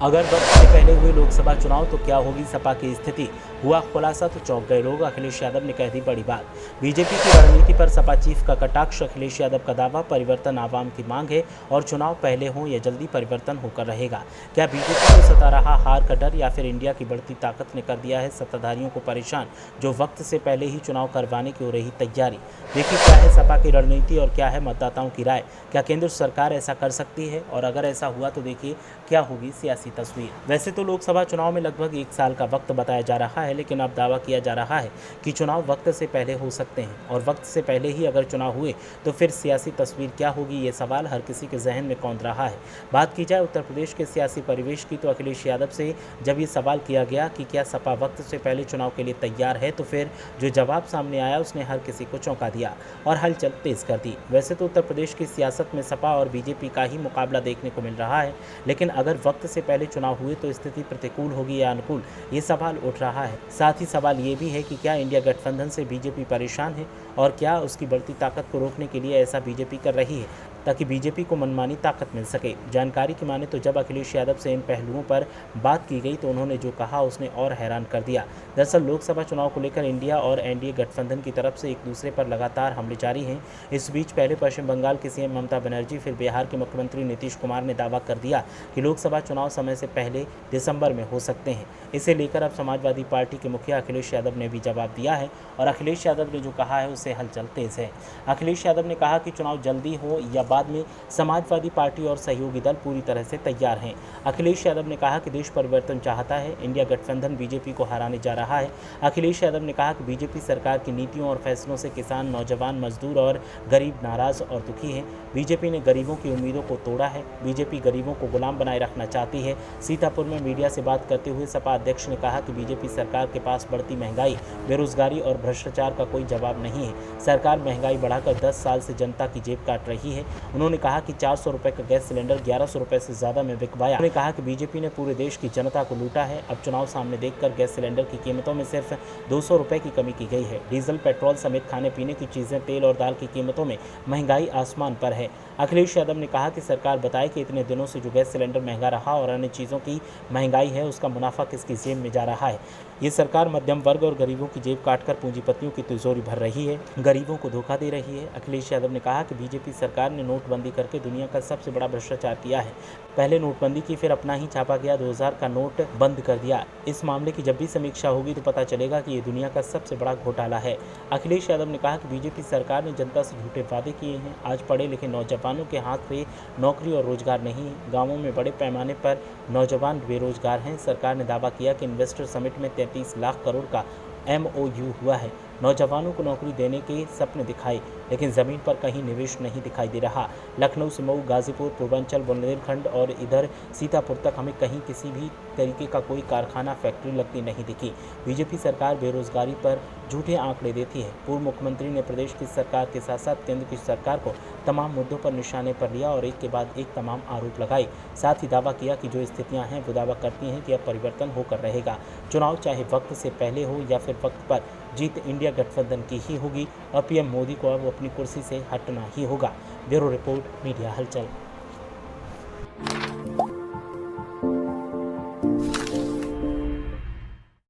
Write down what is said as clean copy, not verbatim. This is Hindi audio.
अगर वक्त से पहले हुए लोकसभा चुनाव तो क्या होगी सपा की स्थिति, हुआ खुलासा तो चौंक गए लोग। अखिलेश यादव ने कह दी बड़ी बात। बीजेपी की रणनीति पर सपा चीफ का कटाक्ष। अखिलेश यादव का दावा, परिवर्तन आवाम की मांग है और चुनाव पहले हो या जल्दी परिवर्तन होकर रहेगा। क्या बीजेपी को सता रहा हार का डर या फिर इंडिया की बढ़ती ताकत ने कर दिया है सत्ताधारियों को परेशान, जो वक्त से पहले ही चुनाव करवाने की हो रही तैयारी। देखिए क्या है सपा की रणनीति और क्या है मतदाताओं की राय। क्या केंद्र सरकार ऐसा कर सकती है, और अगर ऐसा हुआ तो देखिए क्या होगी सियासी तस्वीर। वैसे तो लोकसभा चुनाव में लगभग 1 साल का वक्त बताया जा रहा है, लेकिन अब दावा किया जा रहा है कि चुनाव वक्त से पहले हो सकते हैं, और वक्त से पहले ही अगर चुनाव हुए तो फिर सियासी तस्वीर क्या होगी, ये सवाल हर किसी के जहन में कौंध रहा है। बात की जाए उत्तर प्रदेश के सियासी परिवेश की, तो अखिलेश यादव से जब ये सवाल किया गया कि क्या सपा वक्त से पहले चुनाव के लिए तैयार है, तो फिर जो जवाब सामने आया उसने हर किसी को चौंका दिया और हलचल तेज कर दी। वैसे तो उत्तर प्रदेश की सियासत में सपा और बीजेपी का ही मुकाबला देखने को मिल रहा है, लेकिन अगर वक्त से पहले चुनाव हुए तो स्थिति प्रतिकूल होगी या अनुकूल, ये सवाल उठ रहा है। साथ ही सवाल ये भी है कि क्या इंडिया गठबंधन से बीजेपी परेशान है, और क्या उसकी बढ़ती ताकत को रोकने के लिए ऐसा बीजेपी कर रही है ताकि बीजेपी को मनमानी ताकत मिल सके। जानकारी की माने तो जब अखिलेश यादव से इन पहलुओं पर बात की गई तो उन्होंने जो कहा उसने और हैरान कर दिया। दरअसल लोकसभा चुनाव को लेकर इंडिया और एनडीए गठबंधन की तरफ से एक दूसरे पर लगातार हमले जारी हैं। इस बीच पहले पश्चिम बंगाल की सीएम ममता बनर्जी, फिर बिहार के मुख्यमंत्री नीतीश कुमार ने दावा कर दिया कि लोकसभा चुनाव समय से पहले दिसंबर में हो सकते हैं। इसे लेकर अब समाजवादी पार्टी के मुखिया अखिलेश यादव ने भी जवाब दिया है, और अखिलेश यादव ने जो कहा है उससे हलचल तेज है। अखिलेश यादव ने कहा कि चुनाव जल्दी हो या बाद में समाजवादी पार्टी और सहयोगी दल पूरी तरह से तैयार हैं। अखिलेश यादव ने कहा कि देश परिवर्तन चाहता है, इंडिया गठबंधन बीजेपी को हराने जा रहा है। अखिलेश यादव ने कहा कि बीजेपी सरकार की नीतियों और फैसलों से किसान, नौजवान, मजदूर और गरीब नाराज और दुखी हैं। बीजेपी ने गरीबों की उम्मीदों को तोड़ा है। बीजेपी गरीबों को गुलाम बनाए रखना चाहती है। सीतापुर में मीडिया से बात करते हुए सपा अध्यक्ष ने कहा कि बीजेपी सरकार के पास बढ़ती महंगाई, बेरोजगारी और भ्रष्टाचार का कोई जवाब नहीं है। सरकार महंगाई बढ़ाकर 10 साल से जनता की जेब काट रही है। उन्होंने कहा कि 400 रुपये का गैस सिलेंडर 1100 रुपये से ज़्यादा में बिकवाया। उन्होंने कहा कि बीजेपी ने पूरे देश की जनता को लूटा है। अब चुनाव सामने देखकर गैस सिलेंडर की कीमतों में सिर्फ 200 रुपये की कमी की गई है। डीजल, पेट्रोल समेत खाने पीने की चीज़ें, तेल और दाल की कीमतों में महंगाई आसमान पर है। अखिलेश यादव ने कहा कि सरकार बताए कि इतने दिनों से जो गैस सिलेंडर महंगा रहा और अन्य चीज़ों की महंगाई है, उसका मुनाफा किसकी जेब में जा रहा है। ये सरकार मध्यम वर्ग और गरीबों की जेब काटकर पूंजीपतियों की तिजोरी भर रही है, गरीबों को धोखा दे रही है। अखिलेश यादव ने कहा कि बीजेपी सरकार ने नोटबंदी करके दुनिया का सबसे बड़ा भ्रष्टाचार किया है। पहले नोटबंदी की, फिर अपना ही छापा गया 2000 का नोट बंद कर दिया। इस मामले की जब भी समीक्षा होगी तो पता चलेगा कि ये दुनिया का सबसे बड़ा घोटाला है। अखिलेश यादव ने कहा कि बीजेपी सरकार ने जनता से झूठे वादे किए हैं। आज पढ़े लिखे नौजवानों के हाथ में नौकरी और रोजगार नहीं है। गाँवों में बड़े पैमाने पर नौजवान बेरोजगार हैं। सरकार ने दावा किया कि इन्वेस्टर समिट में 33 लाख करोड़ का MOU हुआ है। नौजवानों को नौकरी देने के सपने दिखाए, लेकिन ज़मीन पर कहीं निवेश नहीं दिखाई दे रहा। लखनऊ से मऊ, गाजीपुर, पूर्वांचल, बुंदेलखंड और इधर सीतापुर तक हमें कहीं किसी भी तरीके का कोई कारखाना, फैक्ट्री लगती नहीं दिखी। बीजेपी सरकार बेरोजगारी पर झूठे आंकड़े देती है। पूर्व मुख्यमंत्री ने प्रदेश की सरकार के साथ साथ केंद्र की सरकार को तमाम मुद्दों पर निशाने पर लिया और एक के बाद एक तमाम आरोप लगाए। साथ ही दावा किया कि जो स्थितियां हैं वो दावा करती हैं कि अब परिवर्तन होकर रहेगा। चुनाव चाहे वक्त से पहले हो या फिर वक्त पर, जीत इंडिया गठबंधन की ही होगी और पीएम मोदी को अब अपनी कुर्सी से हटना ही होगा। ब्यूरो रिपोर्ट, मीडिया हलचल।